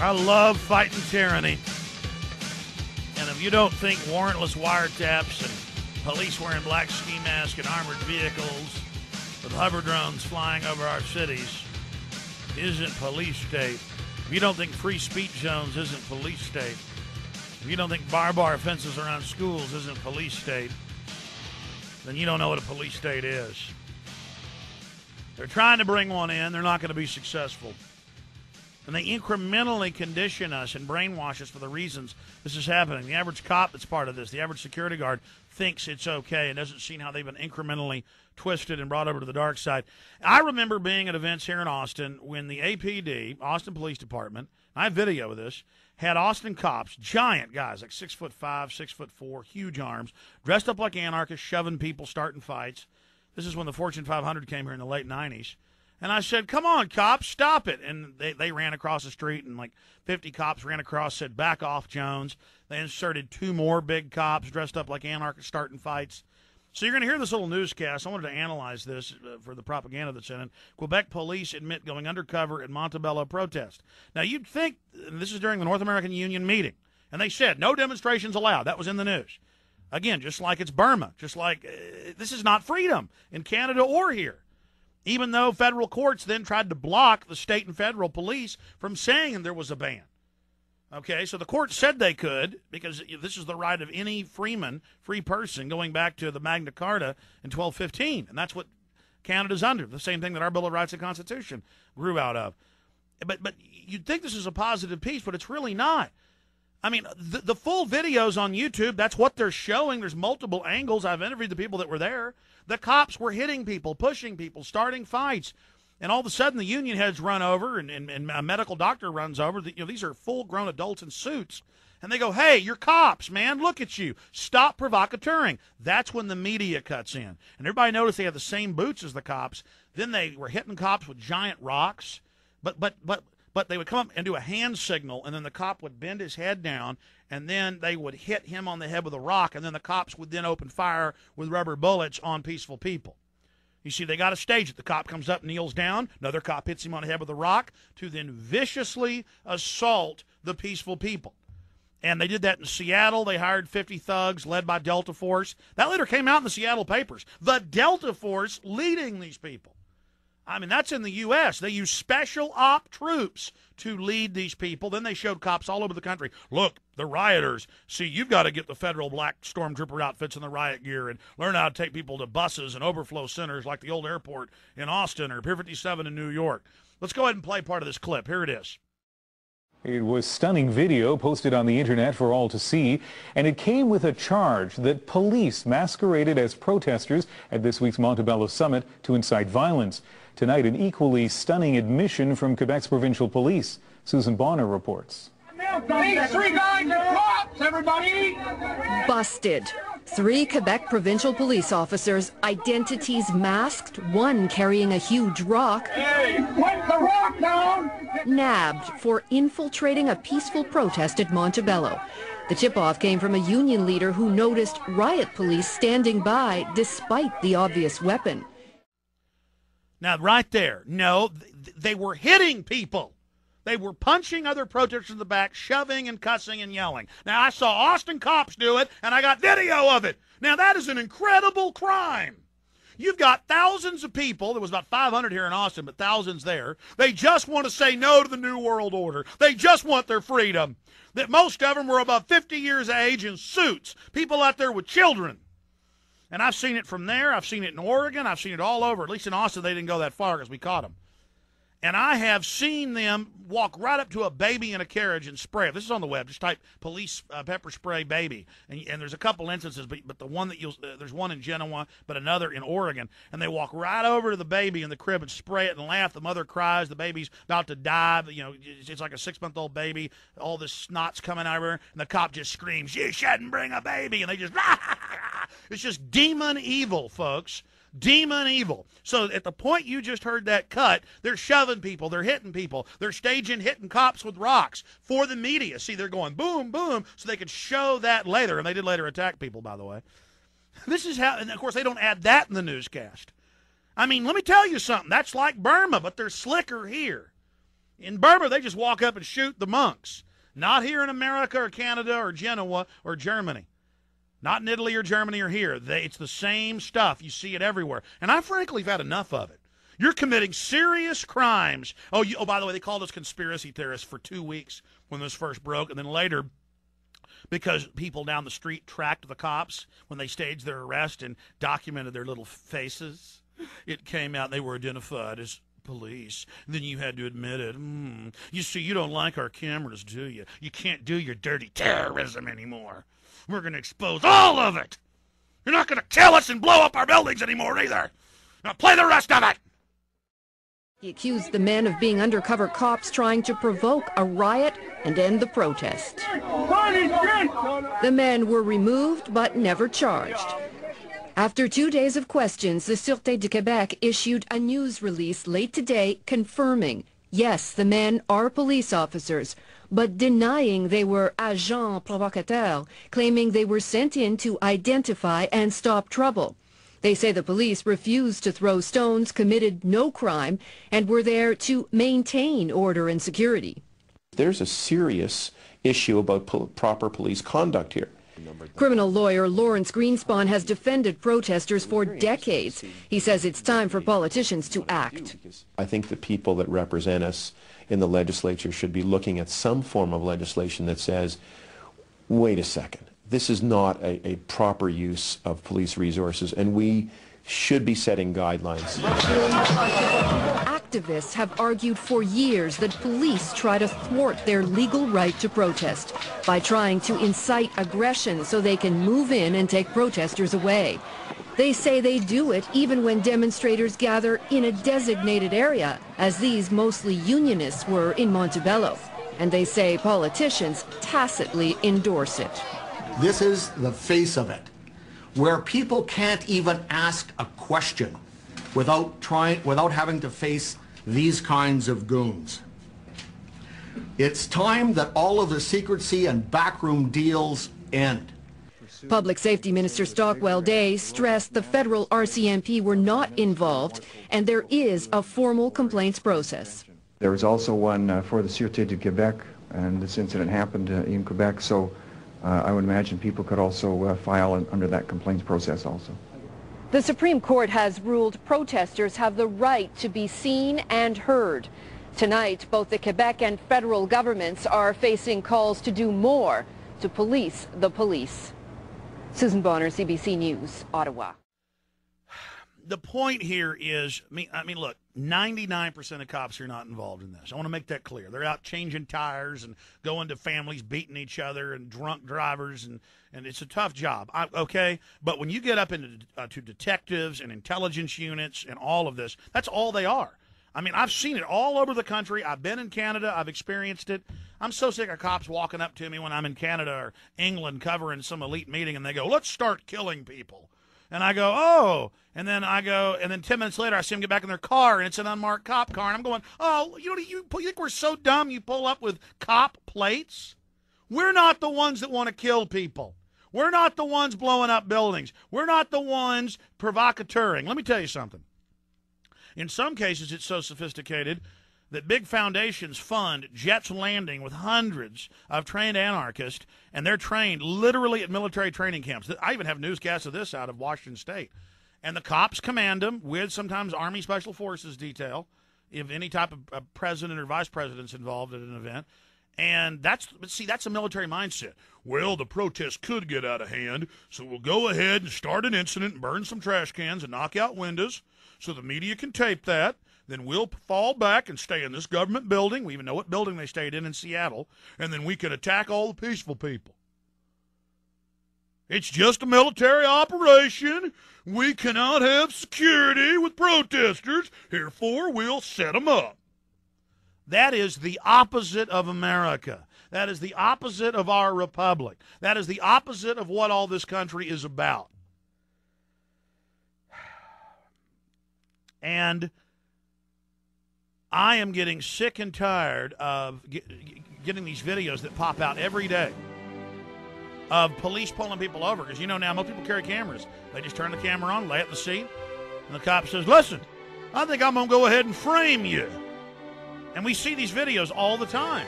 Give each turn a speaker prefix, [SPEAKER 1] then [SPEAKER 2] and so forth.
[SPEAKER 1] I love fighting tyranny. And if you don't think warrantless wiretaps and police wearing black ski masks and armored vehicles with hover drones flying over our cities isn't police state, if you don't think free speech zones isn't police state, if you don't think barbed wire fences around schools isn't police state, then you don't know what a police state is. They're trying to bring one in. They're not going to be successful. And they incrementally condition us and brainwash us for the reasons this is happening. The average cop that's part of this, the average security guard, thinks it's okay and doesn't see how they've been incrementally twisted and brought over to the dark side. I remember being at events here in Austin when the APD, Austin Police Department, I have video of this, had Austin cops, giant guys, like 6'5", 6'4", huge arms, dressed up like anarchists, shoving people, starting fights. This is when the Fortune 500 came here in the late 90s. And I said, come on, cops, stop it. And they ran across the street, and like 50 cops ran across, said, back off, Jones. They inserted 2 more big cops dressed up like anarchists starting fights. So you're going to hear this little newscast. I wanted to analyze this for the propaganda that's in it. Quebec police admit going undercover at Montebello protest. Now, you'd think, and this is during the North American Union meeting, and they said no demonstrations allowed. That was in the news. Again, just like it's Burma, just like this is not freedom in Canada or here. Even though federal courts then tried to block the state and federal police from saying there was a ban. Okay, so the court said they could because this is the right of any free person, going back to the Magna Carta in 1215. And that's what Canada's under, the same thing that our Bill of Rights and Constitution grew out of. But you'd think this is a positive piece, but it's really not. I mean, the full videos on YouTube, that's what they're showing. There's multiple angles. I've interviewed the people that were there. The cops were hitting people, pushing people, starting fights. And all of a sudden, the union heads run over, and a medical doctor runs over. These are full-grown adults in suits. And they go, hey, you're cops, man. Look at you. Stop provocateuring. That's when the media cuts in. And everybody noticed they had the same boots as the cops. Then they were hitting cops with giant rocks. But they would come up and do a hand signal, and then the cop would bend his head down, and then they would hit him on the head with a rock, and then the cops would then open fire with rubber bullets on peaceful people. You see, they got to stage it. The cop comes up, kneels down, another cop hits him on the head with a rock to then viciously assault the peaceful people. And they did that in Seattle. They hired 50 thugs led by Delta Force. That later came out in the Seattle papers. The Delta Force leading these people. I mean, that's in the U.S. They use special op troops to lead these people. Then they showed cops all over the country. Look, the rioters. See, you've got to get the federal black stormtrooper outfits and the riot gear and learn how to take people to buses and overflow centers like the old airport in Austin or Pier 57 in New York. Let's go ahead and play part of this clip. Here it is.
[SPEAKER 2] It was stunning video posted on the internet for all to see, and it came with a charge that police masqueraded as protesters at this week's Montebello summit to incite violence. Tonight, an equally stunning admission from Quebec's provincial police. Susan Bonner reports.
[SPEAKER 3] These 3 guys are cops, everybody!
[SPEAKER 4] Busted. 3 Quebec provincial police officers, identities masked, one carrying a huge rock,
[SPEAKER 3] Hey, put the rock down!
[SPEAKER 4] nabbed for infiltrating a peaceful protest at Montebello. The tip-off came from a union leader who noticed riot police standing by despite the obvious weapon.
[SPEAKER 1] Now, right there, no, they were hitting people. They were punching other protesters in the back, shoving and cussing and yelling. Now, I saw Austin cops do it, and I got video of it. Now, that is an incredible crime. You've got thousands of people. There was about 500 here in Austin, but thousands there. They just want to say no to the New World Order. They just want their freedom. That most of them were above 50 years of age in suits. People out there with children. And I've seen it from there. I've seen it in Oregon. I've seen it all over. At least in Austin, they didn't go that far because we caught them. And I have seen them walk right up to a baby in a carriage and spray it. This is on the web. Just type police pepper spray baby. And there's a couple instances, but the one that there's one in Genoa, but another in Oregon. And they walk right over to the baby in the crib and spray it and laugh. The mother cries. The baby's about to die. You know, it's like a 6-month-old baby. All this snot's coming out of her. And the cop just screams, "You shouldn't bring a baby." And they just, it's just demon evil, folks. Demon evil. So at the point you just heard that cut, they're shoving people, they're hitting people, they're staging hitting cops with rocks for the media. See, they're going boom, boom, so they could show that later. And they did later attack people, by the way. This is how, and of course they don't add that in the newscast. I mean, let me tell you something. That's like Burma, but they're slicker here. In Burma, they just walk up and shoot the monks. Not here in America or Canada or Genoa or Germany. Not in Italy or Germany or here. It's the same stuff. You see it everywhere. And I frankly have had enough of it. You're committing serious crimes. Oh, by the way, they called us conspiracy theorists for 2 weeks when this first broke. And then later, because people down the street tracked the cops when they staged their arrest and documented their little faces, it came out they were identified as police. And then you had to admit it. You see, you don't like our cameras, do you? You can't do your dirty terrorism anymore. We're going to expose all of it. You're not going to kill us and blow up our buildings anymore either. Now play the rest of it.
[SPEAKER 4] He accused the men of being undercover cops trying to provoke a riot and end the protest. The men were removed but never charged. After 2 days of questions, the Sûreté du Québec issued a news release late today confirming, yes, the men are police officers, but denying they were agents provocateurs, claiming they were sent in to identify and stop trouble. They say the police refused to throw stones, committed no crime, and were there to maintain order and security.
[SPEAKER 5] There's a serious issue about proper police conduct here.
[SPEAKER 4] Criminal lawyer Lawrence Greenspan has defended protesters for decades. He says it's time for politicians to act.
[SPEAKER 5] I think the people that represent us in the legislature should be looking at some form of legislation that says, wait a second, this is not a proper use of police resources, and we should be setting guidelines.
[SPEAKER 4] Activists have argued for years that police try to thwart their legal right to protest by trying to incite aggression so they can move in and take protesters away. They say they do it even when demonstrators gather in a designated area, as these mostly unionists were in Montebello. And they say politicians tacitly endorse it.
[SPEAKER 6] This is the face of it, where people can't even ask a question without having to face these kinds of goons. It's time that all of the secrecy and backroom deals end.
[SPEAKER 4] Public Safety Minister Stockwell Day stressed the federal RCMP were not involved, and there is a formal complaints process.
[SPEAKER 7] There was also one for the Sûreté du Québec, and this incident happened in Quebec, so I would imagine people could also file under that complaints process also.
[SPEAKER 4] The Supreme Court has ruled protesters have the right to be seen and heard. Tonight, both the Quebec and federal governments are facing calls to do more to police the police. Susan Bonner, CBC News, Ottawa.
[SPEAKER 1] The point here is, I mean, look, 99% of cops are not involved in this. I want to make that clear. They're out changing tires and going to families, beating each other, and drunk drivers, and it's a tough job, okay? But when you get up into to detectives and intelligence units and all of this, that's all they are. I mean, I've seen it all over the country. I've been in Canada. I've experienced it. I'm so sick of cops walking up to me when I'm in Canada or England covering some elite meeting, and they go, let's start killing people. And I go, oh, and then 10 minutes later, I see them get back in their car, and it's an unmarked cop car, and I'm going, oh, you think we're so dumb you pull up with cop plates? We're not the ones that want to kill people. We're not the ones blowing up buildings. We're not the ones provocateuring. Let me tell you something. In some cases, it's so sophisticated that big foundations fund jets landing with hundreds of trained anarchists, and they're trained literally at military training camps. I even have newscasts of this out of Washington State. And the cops command them with sometimes Army Special Forces detail, if any type of president or vice president's involved at an event. And that's a military mindset. Well, the protest could get out of hand, so we'll go ahead and start an incident and burn some trash cans and knock out windows so the media can tape that. Then we'll fall back and stay in this government building. We even know what building they stayed in Seattle. And then we can attack all the peaceful people. It's just a military operation. We cannot have security with protesters. Therefore, we'll set them up. That is the opposite of America. That is the opposite of our republic. That is the opposite of what all this country is about. And I am getting sick and tired of getting these videos that pop out every day of police pulling people over. Because, now most people carry cameras. They just turn the camera on, lay it in the seat, and the cop says, listen, I think I'm going to go ahead and frame you. And we see these videos all the time.